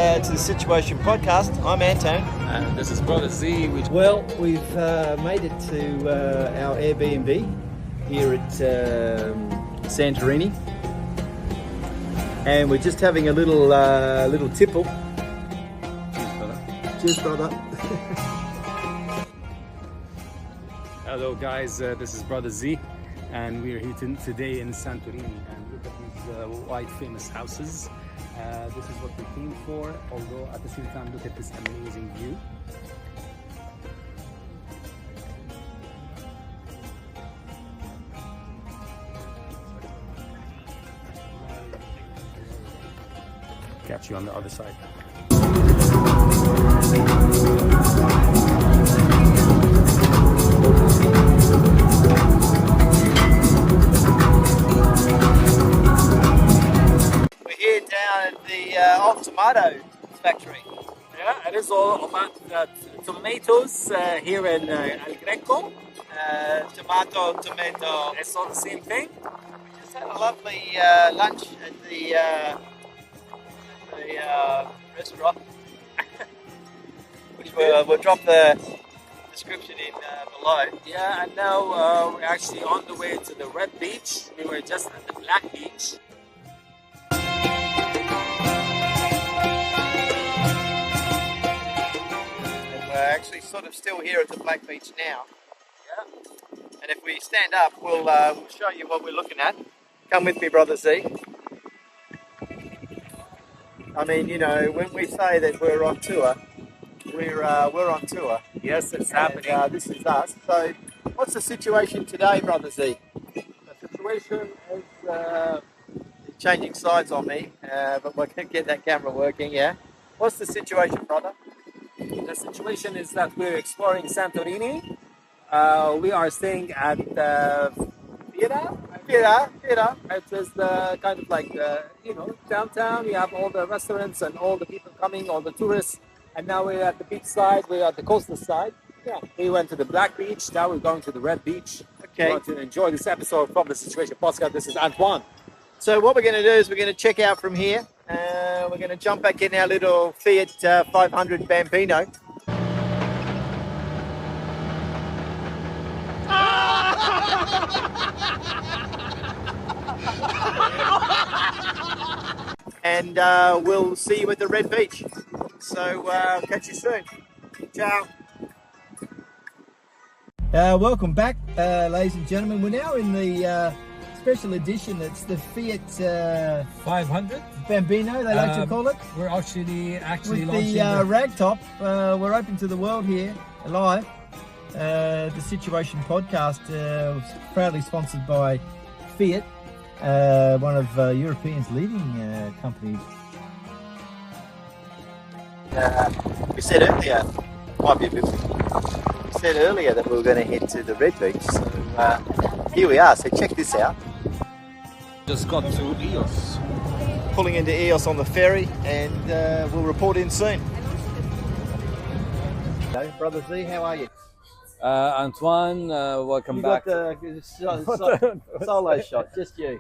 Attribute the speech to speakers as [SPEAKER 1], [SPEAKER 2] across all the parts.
[SPEAKER 1] to the Situation Podcast. I'm Anton.
[SPEAKER 2] And this is Brother Z.
[SPEAKER 1] Well, we've made it to our Airbnb here at Santorini, and we're just having a little tipple. Cheers, brother.
[SPEAKER 2] Hello, guys. This is Brother Z, and we're here today in Santorini. And look at these white famous houses. This is what we came for. Although at the same time, look at this amazing view. Catch you on the other side.
[SPEAKER 1] We're here down at the tomato factory.
[SPEAKER 2] Yeah, it is all about tomatoes here in El Greco.
[SPEAKER 1] Tomato.
[SPEAKER 2] It's all the same thing.
[SPEAKER 1] We just had a lovely lunch at the restaurant, which we'll drop the description in below.
[SPEAKER 2] Yeah, and now we're actually on the way to the Red Beach. We were just at the Black Beach.
[SPEAKER 1] And we're actually sort of still here at the Black Beach now.
[SPEAKER 2] Yeah.
[SPEAKER 1] And if we stand up, we'll show you what we're looking at. Come with me, Brother Z. I mean, you know, when we say that we're on tour, we're on tour.
[SPEAKER 2] Yes, it's
[SPEAKER 1] And,
[SPEAKER 2] happening.
[SPEAKER 1] this is us. So, what's the situation today, Brother Z?
[SPEAKER 2] The situation is
[SPEAKER 1] Changing sides on me, but we're going to get that camera working, yeah? What's the situation, brother?
[SPEAKER 2] the situation is that we're exploring Santorini. We are staying at Fira. It is the kind of like downtown. You have all the restaurants and all the people coming, all the tourists. And now we're at the beach side. We're at the coastal side. Yeah. We went to the Black Beach. Now we're going to the Red Beach.
[SPEAKER 1] Okay.
[SPEAKER 2] We want to enjoy this episode from the Situation Podcast. This is Antoine.
[SPEAKER 1] So what we're going to do is we're going to check out from here. We're going to jump back in our little Fiat 500 Bambino. And we'll see you at the Red Beach. So catch you soon. Ciao. Welcome back, ladies and gentlemen. We're now in the special edition. It's the Fiat
[SPEAKER 2] 500.
[SPEAKER 1] Bambino, they like to call it.
[SPEAKER 2] We're actually
[SPEAKER 1] With
[SPEAKER 2] launching
[SPEAKER 1] the rag top. We're open to the world here, live. The Situation Podcast was proudly sponsored by Fiat, one of Europe's leading companies. We said earlier, might be a bit. We said earlier that we were going to head to the Red Beach, so here we are. So check this out.
[SPEAKER 2] just got to Eos.
[SPEAKER 1] Pulling into Eos on the ferry, and we'll report in soon. Hello, Brother Z, how are you?
[SPEAKER 2] Antoine, welcome
[SPEAKER 1] You
[SPEAKER 2] back.
[SPEAKER 1] got the solo shot, just you.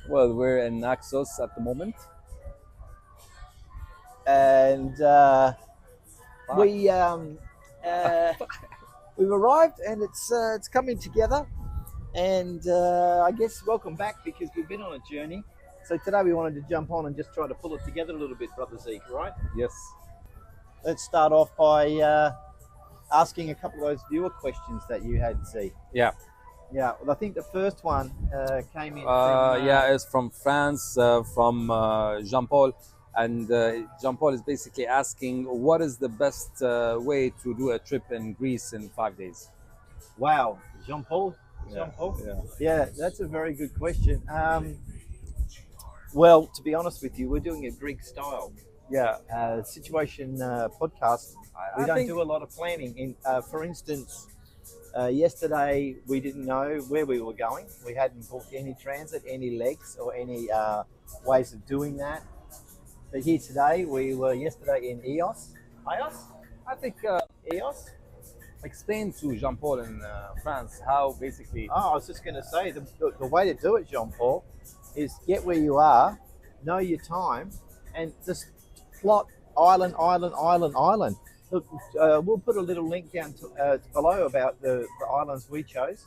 [SPEAKER 2] Well, we're in Naxos at the moment.
[SPEAKER 1] And we've arrived, and it's coming together. And I guess welcome back, because we've been on a journey. So today we wanted to jump on and just try to pull it together a little bit, Brother Zeke, right?
[SPEAKER 2] Yes.
[SPEAKER 1] Let's start off by asking a couple of those viewer questions that you had, Z.
[SPEAKER 2] Yeah.
[SPEAKER 1] Yeah, well, I think the first one came in
[SPEAKER 2] It's from France, from Jean-Paul. And Jean-Paul is basically asking, what is the best way to do a trip in Greece in 5 days?
[SPEAKER 1] Wow, Jean-Paul? Yeah, that's a very good question. Well, to be honest with you, we're doing a Greek style. Situation podcast. We don't do a lot of planning. For instance, yesterday we didn't know where we were going. We hadn't booked any transit, any legs, or any ways of doing that. But here today, we were yesterday in Eos.
[SPEAKER 2] I think
[SPEAKER 1] Eos?
[SPEAKER 2] explain to Jean-Paul in France how basically...
[SPEAKER 1] I was just going to say, the way to do it, Jean-Paul, is get where you are, know your time, and just plot island. Look, we'll put a little link down below about the islands we chose,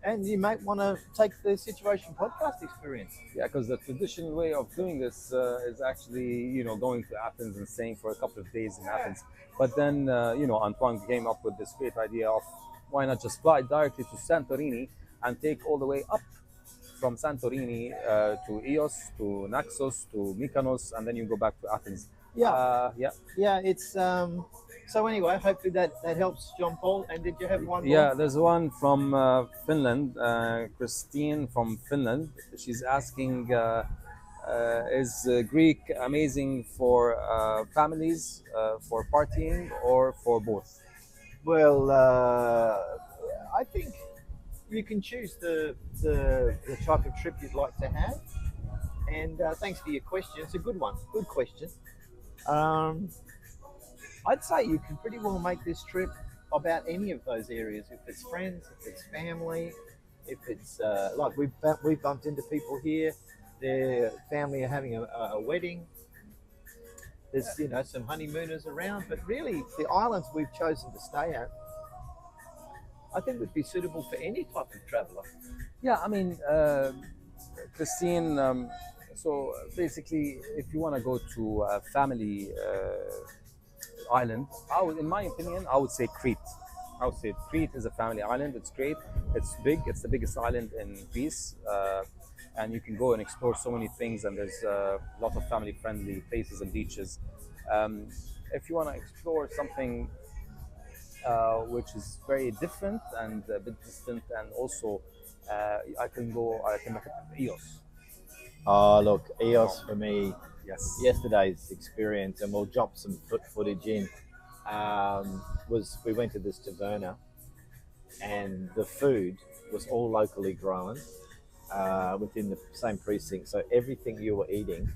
[SPEAKER 1] and you might want to take the Situation podcast experience.
[SPEAKER 2] Yeah, because the traditional way of doing this is actually, going to Athens and staying for a couple of days in Athens. But then, Antoine came up with this great idea of why not just fly directly to Santorini and take all the way up from Santorini to Ios, to Naxos, to Mykonos, and then you go back to Athens.
[SPEAKER 1] Yeah. It's so anyway. Hopefully that helps, John Paul. And did you have one more?
[SPEAKER 2] Yeah, there's one from Finland, Christine from Finland. She's asking, is Greek amazing for families, for partying, or for both?
[SPEAKER 1] Well, I think you can choose the type of trip you'd like to have. And thanks for your question. It's a good one. Good question. I'd say you can pretty well make this trip about any of those areas. If it's friends, if it's family, if it's like we've bumped into people here, their family are having a wedding. There's some honeymooners around, but really the islands we've chosen to stay at, I think would be suitable for any type of traveller.
[SPEAKER 2] Yeah, I mean, Christine. So basically, if you want to go to a family island, in my opinion, I would say Crete. I would say Crete is a family island. It's great. It's big. It's the biggest island in Greece, and you can go and explore so many things. And there's a lot of family-friendly places and beaches. If you want to explore something which is very different and a bit distant, and also I can make it Ios.
[SPEAKER 1] Oh, look, Ios for me.
[SPEAKER 2] Yes.
[SPEAKER 1] Yesterday's experience, and we'll drop some footage in. Was we went to this taverna, and the food was all locally grown within the same precinct. So everything you were eating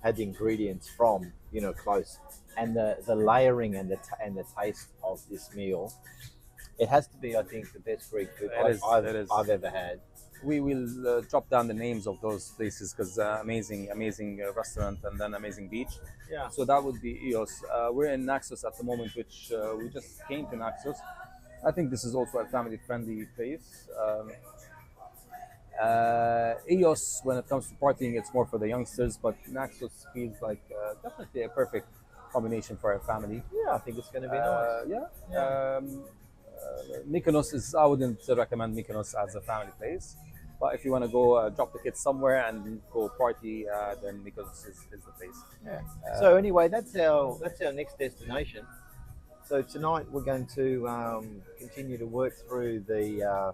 [SPEAKER 1] had the ingredients from close, and the layering and the taste of this meal. It has to be, I think, the best Greek food I've ever had.
[SPEAKER 2] We will drop down the names of those places because amazing restaurant and then amazing beach.
[SPEAKER 1] Yeah.
[SPEAKER 2] So that would be Ios. We're in Naxos at the moment, which we just came to Naxos. I think this is also a family-friendly place. Ios, when it comes to partying, it's more for the youngsters, but Naxos feels like definitely a perfect combination for a family.
[SPEAKER 1] Yeah, I think it's going to be nice.
[SPEAKER 2] Yeah. Mykonos I wouldn't recommend Mykonos as a family place. But if you want to go drop the kids somewhere and go party, then Mykonos is the place.
[SPEAKER 1] Yeah. So anyway, that's our next destination. So tonight we're going to continue to work through the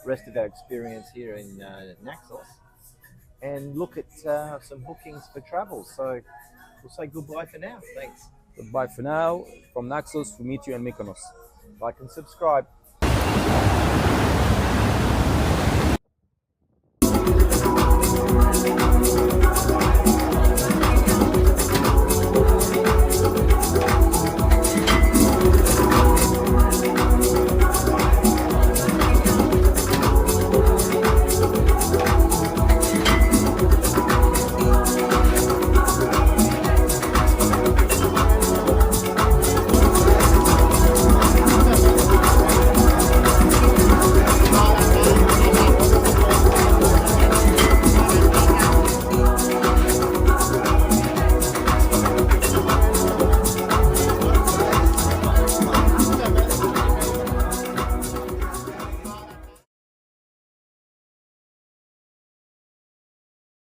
[SPEAKER 1] rest of our experience here in Naxos and look at some bookings for travel. So we'll say goodbye for now. Thanks.
[SPEAKER 2] Goodbye for now. From Naxos, we meet you in Mykonos.
[SPEAKER 1] Like and subscribe.